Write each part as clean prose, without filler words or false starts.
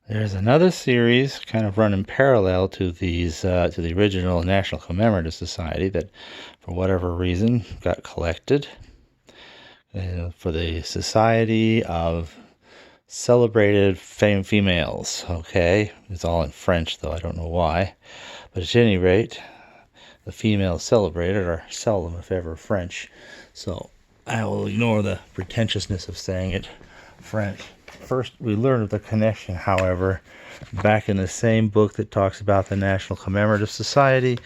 There's another series kind of running parallel to these to the original National Commemorative Society that, for whatever reason, got collected for the Society of Celebrated Females. Okay, it's all in French though, I don't know why, but at any rate, the females celebrated are seldom, if ever, French, so I will ignore the pretentiousness of saying it French. First, we learn of the connection, however, back in the same book that talks about the National Commemorative Society.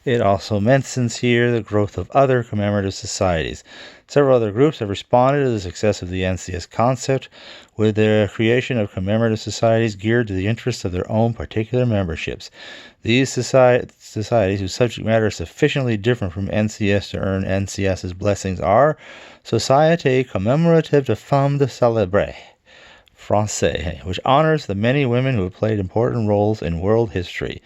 It also mentions here the growth of other commemorative societies. Several other groups have responded to the success of the NCS concept with their creation of commemorative societies geared to the interests of their own particular memberships. These societies whose subject matter is sufficiently different from NCS to earn NCS's blessings are Society Commemorative Femmes Celebrates, Français, which honors the many women who have played important roles in world history.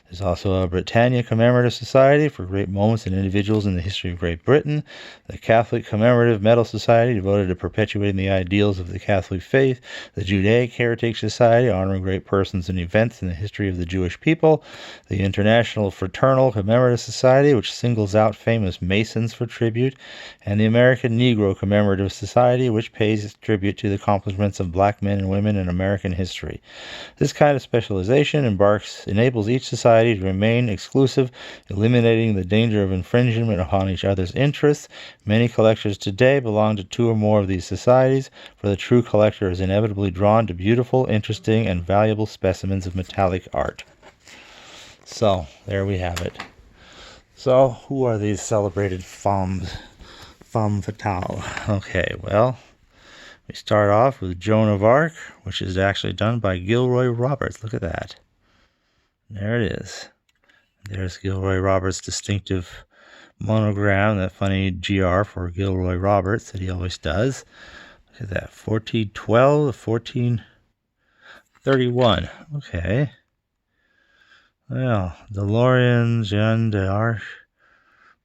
There's also a Britannia Commemorative Society for great moments and individuals in the history of Great Britain, the Catholic Commemorative Medal Society devoted to perpetuating the ideals of the Catholic faith, the Judaic Heritage Society honoring great persons and events in the history of the Jewish people, the International Fraternal Commemorative Society, which singles out famous Masons for tribute, and the American Negro Commemorative Society, which pays tribute to the accomplishments of black men and women in American history. This kind of specialization enables each society to remain exclusive, eliminating the danger of infringement upon each other's interests. Many collectors today belong to two or more of these societies, for the true collector is inevitably drawn to beautiful, interesting, and valuable specimens of metallic art. So, there we have it. So, who are these celebrated femmes fatales? Okay, well, we start off with Joan of Arc, which is actually done by Gilroy Roberts. Look at that. There it is. There's Gilroy Roberts' distinctive monogram, that funny GR for Gilroy Roberts that he always does. Look at that, 1412 to 1431. Okay. Well, DeLorean, Jeanne d'Arc,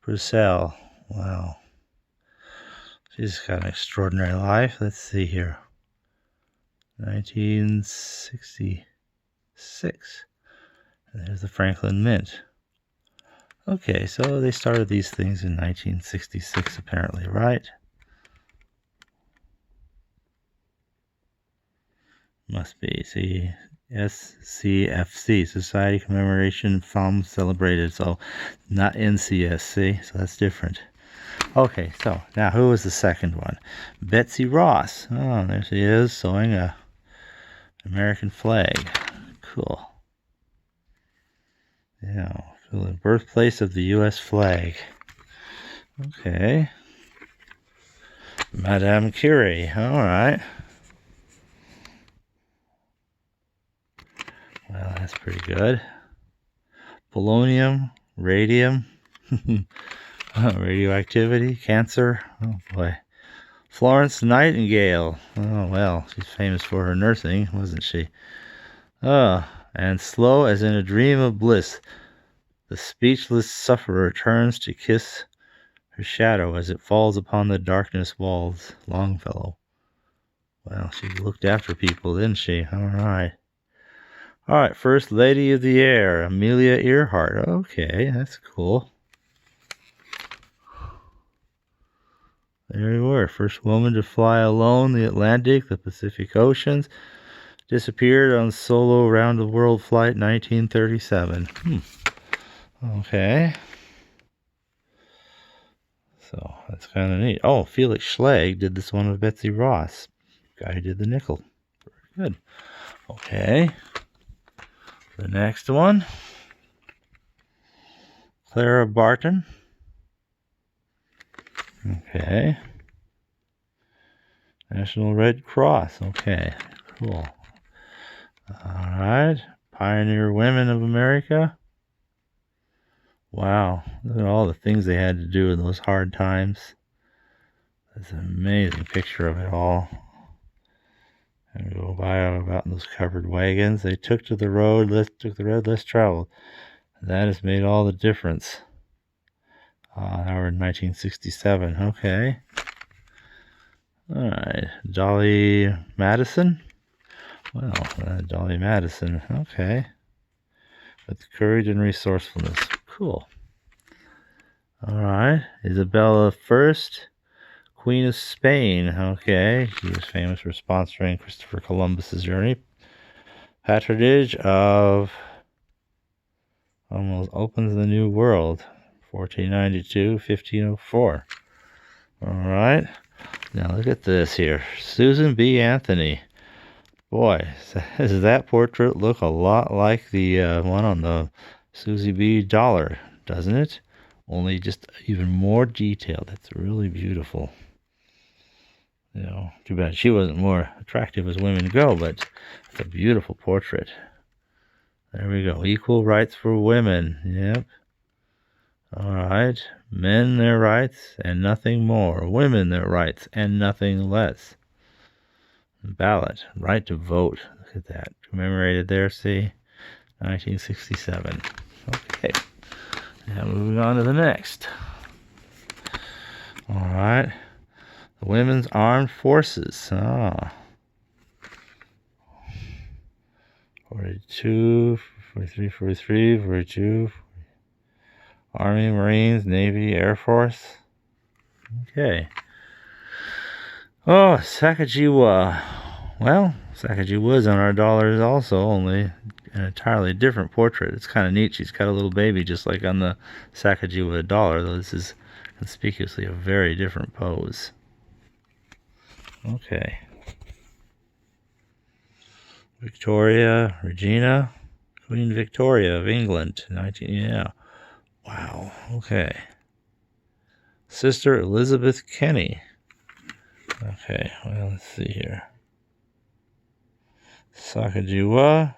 Purcell. Wow. She's got an extraordinary life. Let's see here. 1966. There's the Franklin Mint. Okay, so they started these things in 1966, apparently, right? Must be. See, SCFC, Society Commemoration Femmes Celebrated. So, not NCSC, so that's different. Okay, so now who was the second one? Betsy Ross. Oh, there she is, sewing a American flag. Cool. Yeah, the birthplace of the U.S. flag. Okay. Madame Curie. All right. Well, that's pretty good. Polonium, radium, radioactivity, cancer. Oh, boy. Florence Nightingale. Oh, well, she's famous for her nursing, wasn't she? Oh, and slow as in a dream of bliss, the speechless sufferer turns to kiss her shadow as it falls upon the darkness walls. Longfellow. Well, she looked after people, didn't she? All right. All right, First Lady of the Air, Amelia Earhart. Okay, that's cool. There we were. First woman to fly alone the Atlantic, the Pacific Oceans. Disappeared on solo round-the-world flight 1937. Okay. So, that's kind of neat. Oh, Felix Schlag did this one with Betsy Ross. Guy who did the nickel. Very good. Okay. The next one. Clara Barton. Okay. National Red Cross. Okay. Cool. Alright. Pioneer Women of America. Wow. Look at all the things they had to do in those hard times. That's an amazing picture of it all. And we go by about in those covered wagons. They took the road less traveled. That has made all the difference. Now we're in 1967. Okay. Alright. Dolly Madison. Well, Dolly Madison. Okay. With courage and resourcefulness. Cool. All right. Isabella I, Queen of Spain. Okay. She was famous for sponsoring Christopher Columbus's journey. Patronage of almost opens the New World. 1492, 1504. All right. Now look at this here. Susan B. Anthony. Boy, does that portrait look a lot like the one on the Susie B. dollar, doesn't it? Only just even more detailed. That's really beautiful. Too bad she wasn't more attractive as women go, but it's a beautiful portrait. There we go. Equal rights for women. Yep. All right. Men their rights and nothing more. Women their rights and nothing less. Ballot. Right to vote. Look at that. Commemorated there, see? 1967. Okay. Now moving on to the next. All right. The Women's Armed Forces. 42, 43, 43, 42. Army, Marines, Navy, Air Force. Okay. Oh, Sacagawea. Well, Sacagawea is on our dollars also, only an entirely different portrait. It's kind of neat. She's got a little baby just like on the Sacagawea dollar, though this is conspicuously a very different pose. Okay. Victoria, Regina, Queen Victoria of England, yeah. Wow, okay. Sister Elizabeth Kenny. Okay, well, let's see here. Sacagawea,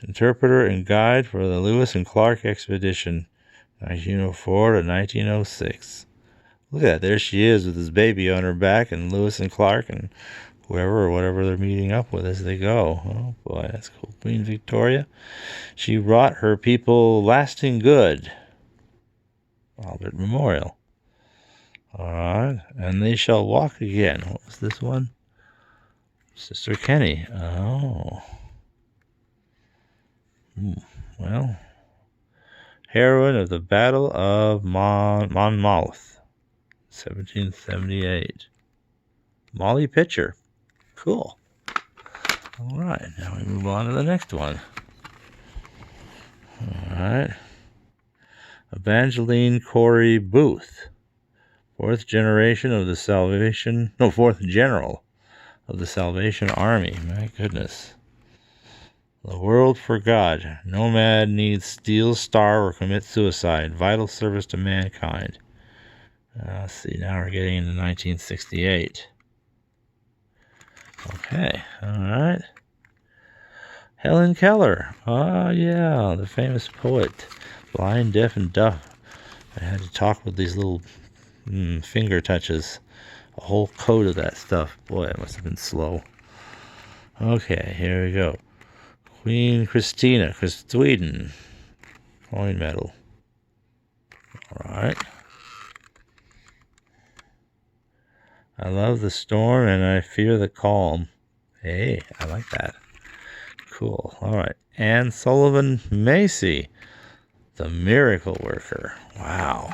interpreter and guide for the Lewis and Clark expedition, 1904 to 1906. Look at that, there she is with his baby on her back, and Lewis and Clark and whoever or whatever they're meeting up with as they go. Oh boy, that's cool. Queen Victoria. She wrought her people lasting good. Albert Memorial. All right. And they shall walk again. What was this one? Sister Kenny. Oh. Well. Heroine of the Battle of Monmouth. 1778. Molly Pitcher. Cool. All right. Now we move on to the next one. All right. Evangeline Corey Booth. Fourth general of the Salvation Army. My goodness. The world for God. Nomad needs steal, starve, or commit suicide. Vital service to mankind. Let's see, now we're getting into 1968. Okay, all right. Helen Keller. Oh, yeah, the famous poet. Blind, deaf, and dumb. I had to talk with these little finger touches. A whole coat of that stuff. Boy, it must have been slow. Okay, here we go. Queen Christina, Sweden. Coin medal. All right. I love the storm and I fear the calm. Hey, I like that. Cool. All right. Anne Sullivan Macy, the miracle worker. Wow.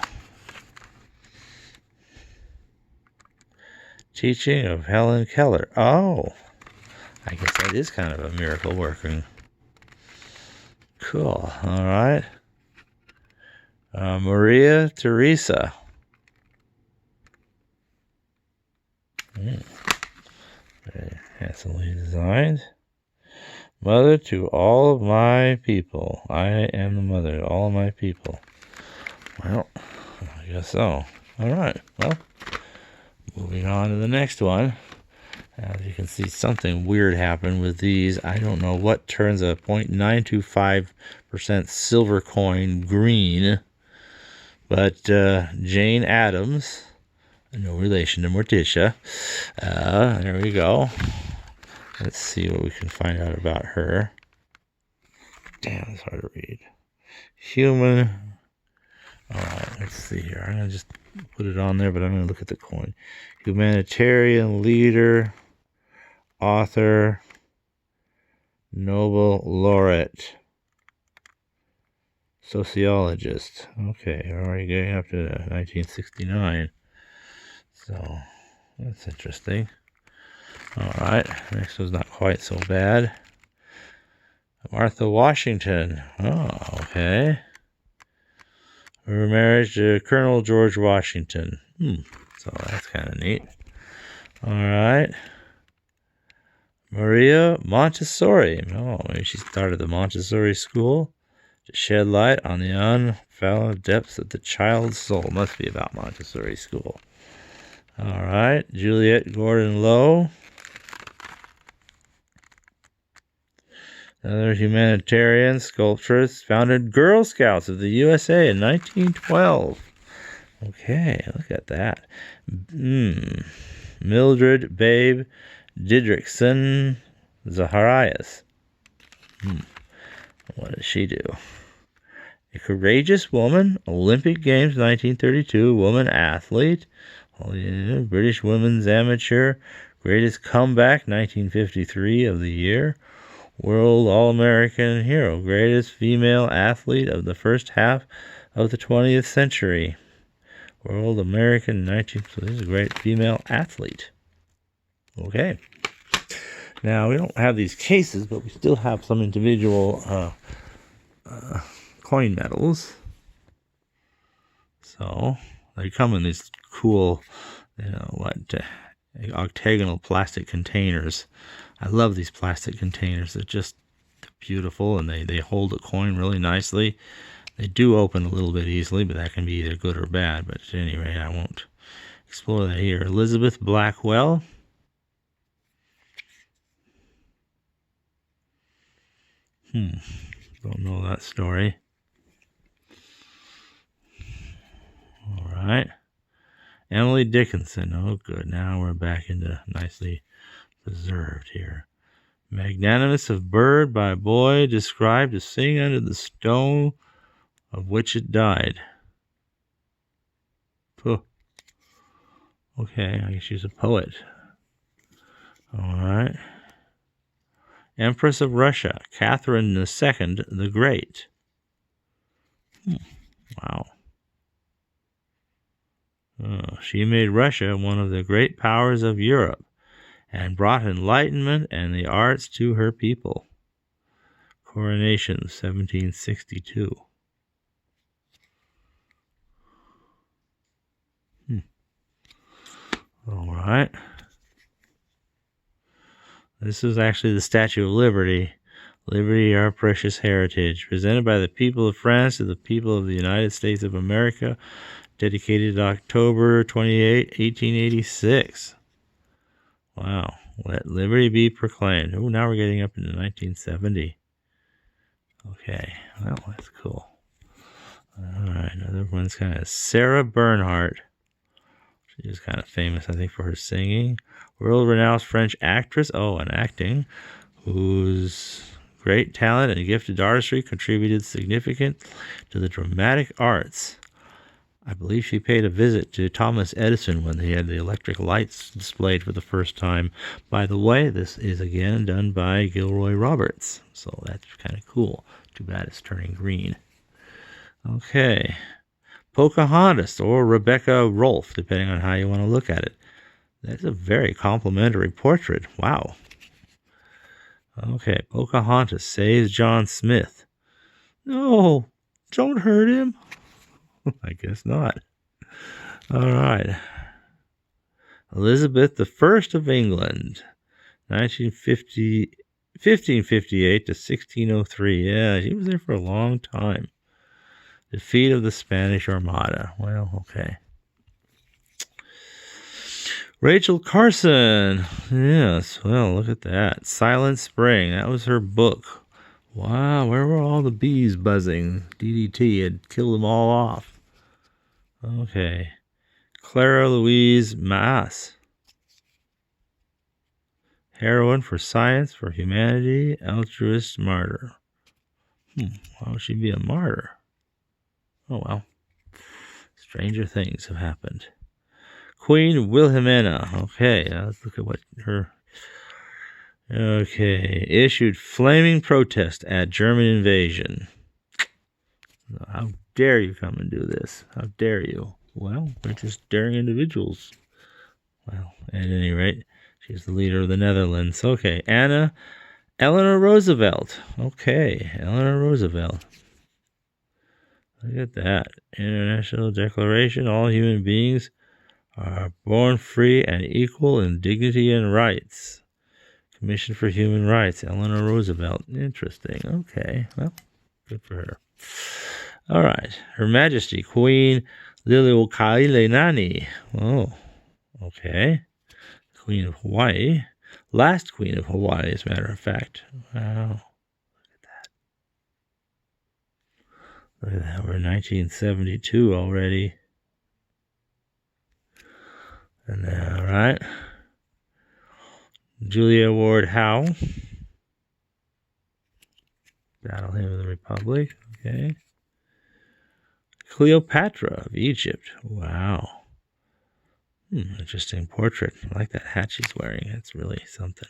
Teaching of Helen Keller. Oh, I guess that is kind of a miracle working. Cool. All right. Maria Theresa. Very handsomely designed. Mother to all of my people. I am the mother to all of my people. Well, I guess so. All right. Well, moving on to the next one. As you can see, something weird happened with these. I don't know what turns a 0.925% silver coin green. But Jane Addams, no relation to Morticia. There we go. Let's see what we can find out about her. Damn, it's hard to read. Human. All right, let's see here. I'm going to just put it on there, but I'm going to look at the coin. Humanitarian leader, author, Nobel laureate. Sociologist. Okay, already getting up to 1969. So, that's interesting. Alright, next one's not quite so bad. Martha Washington. Oh, okay. Her marriage to Colonel George Washington. So that's kind of neat. Alright. Maria Montessori. Oh, maybe she started the Montessori school to shed light on the unfathomable depths of the child's soul. Must be about Montessori school. Alright. Juliet Gordon Low. Another humanitarian sculptress, founded Girl Scouts of the USA in 1912. Okay, look at that. Mildred Babe Didrikson Zacharias. What does she do? A courageous woman, Olympic Games 1932, woman athlete, British women's amateur, greatest comeback 1953 of the year, World All-American Hero, greatest female athlete of the first half of the 20th century. World American 19th, so this is a great female athlete. Okay. Now, we don't have these cases, but we still have some individual coin medals. So, they come in these cool, octagonal plastic containers. I love these plastic containers. They're just beautiful, and they hold a coin really nicely. They do open a little bit easily, but that can be either good or bad. But at any rate, I won't explore that here. Elizabeth Blackwell. Don't know that story. All right. Emily Dickinson. Oh, good. Now we're back into nicely preserved here. Magnanimous of bird by a boy described to sing under the stone of which it died. Puh. Okay, I guess she's a poet. All right. Empress of Russia, Catherine II the Great. Wow. She made Russia one of the great powers of Europe and brought enlightenment and the arts to her people. Coronation, 1762. All right. This is actually the Statue of Liberty. Liberty, our precious heritage. Presented by the people of France to the people of the United States of America. Dedicated October 28, 1886. Wow. Let liberty be proclaimed. Oh, now we're getting up into 1970. Okay. Well, that's cool. All right. Another one's kind of Sarah Bernhardt. She's kind of famous, I think, for her singing. World-renowned French actress, and acting, whose great talent and gifted artistry contributed significant to the dramatic arts. I believe she paid a visit to Thomas Edison when he had the electric lights displayed for the first time. By the way, this is again done by Gilroy Roberts, so that's kind of cool. Too bad it's turning green. Okay. Pocahontas or Rebecca Rolfe, depending on how you want to look at it. That's a very complimentary portrait. Wow. Okay, Pocahontas saves John Smith. No, don't hurt him. I guess not. All right. Elizabeth I of England, 1558 to 1603. Yeah, she was there for a long time. Defeat of the Spanish Armada. Well, okay. Rachel Carson. Yes, well, look at that. Silent Spring. That was her book. Wow, where were all the bees buzzing? DDT had killed them all off. Okay. Clara Louise Maas. Heroine for science, for humanity, altruist martyr. Why would she be a martyr? Oh, well. Stranger things have happened. Queen Wilhelmina. Okay, let's look at what her Okay. Issued flaming protest at German invasion. How dare you come and do this? How dare you? Well, they're just daring individuals. Well, at any rate, she's the leader of the Netherlands. Okay. Eleanor Roosevelt. Okay. Eleanor Roosevelt. Look at that. International Declaration. All human beings are born free and equal in dignity and rights. Commission for Human Rights. Eleanor Roosevelt. Interesting. Okay. Well, good for her. All right. Her Majesty, Queen Liliuokalani. Oh, okay. Queen of Hawaii. Last Queen of Hawaii, as a matter of fact. Wow. Look at that. We're in 1972 already. And all right. Julia Ward Howe. Battle Hymn of the Republic. Okay. Cleopatra of Egypt. Wow. Interesting portrait. I like that hat she's wearing. That's really something.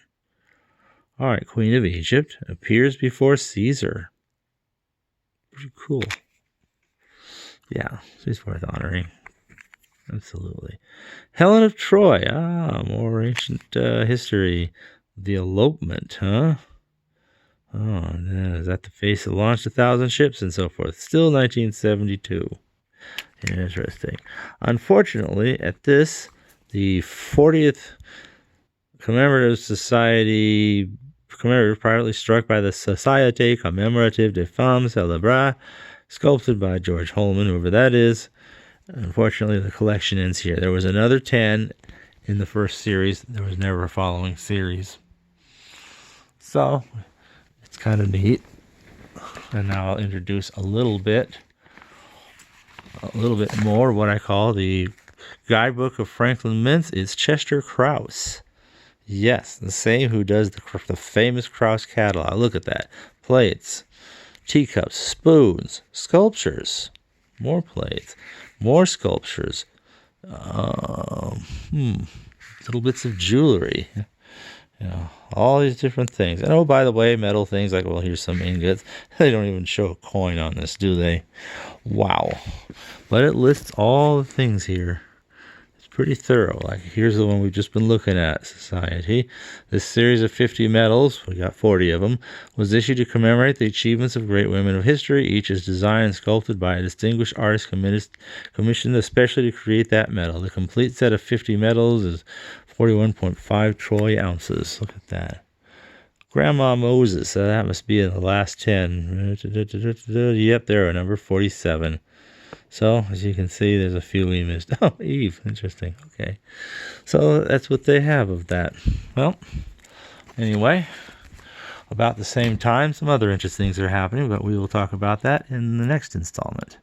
All right. Queen of Egypt appears before Caesar. Pretty cool. Yeah, she's worth honoring. Absolutely. Helen of Troy. More ancient history. The elopement, huh? Oh, is that the face that launched 1,000 ships and so forth? Still 1972. Interesting. Unfortunately, at this, the 40th Commemorative Society, privately struck by the Society Commemorative Femmes Celebrates, sculpted by George Holman, whoever that is. Unfortunately, the collection ends here. There was another 10 in the first series. There was never a following series. So, it's kind of neat. And now I'll introduce a little bit more what I call the Guidebook of Franklin Mints. It's Chester Krause. Yes, the same who does the famous Krause catalog. Look at that. Plates, teacups, spoons, sculptures, more plates, more sculptures, little bits of jewelry, all these different things. And oh, by the way, metal things like, well, here's some ingots. They don't even show a coin on this, do they? Wow. But it lists all the things here. It's pretty thorough. Like, here's the one we've just been looking at, Society. This series of 50 medals, we got 40 of them, was issued to commemorate the achievements of great women of history. Each is designed and sculpted by a distinguished artist commissioned especially to create that medal. The complete set of 50 medals is 41.5 troy ounces. Look at that. Grandma Moses, that must be in the last 10. Yep, there are number 47. So, as you can see, there's a few we missed. Oh, Eve. Interesting. Okay. So, that's what they have of that. Well, anyway, about the same time, some other interesting things are happening, but we will talk about that in the next installment.